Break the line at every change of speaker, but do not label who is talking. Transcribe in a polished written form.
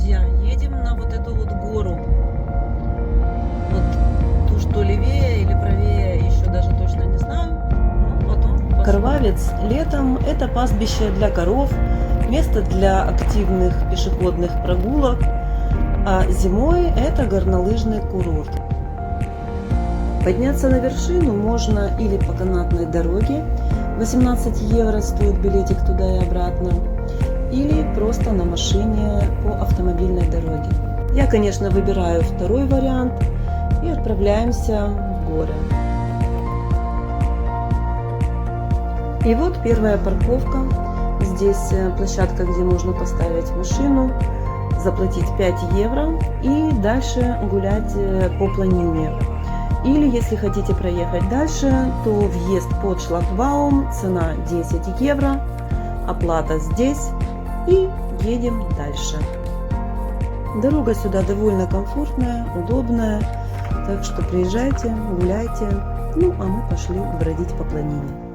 друзья, едем на вот эту вот гору. Вот ту, что левее или правее, еще даже точно не знаю. Ну, потом посмотрим.
Карвавец летом – это пастбище для коров, место для активных пешеходных прогулок, а зимой – это горнолыжный курорт. Подняться на вершину можно или по канатной дороге, 18 евро стоит билетик туда и обратно, или просто на машине по автомобильной дороге. Я, конечно, выбираю второй вариант и отправляемся в горы. И вот первая парковка. Здесь площадка, где можно поставить машину, заплатить 5 евро и дальше гулять по планине. Или, если хотите проехать дальше, то въезд под шлагбаум, цена 10 евро, оплата здесь и едем дальше. Дорога сюда довольно комфортная, удобная, так что приезжайте, гуляйте, ну а мы пошли бродить по планине.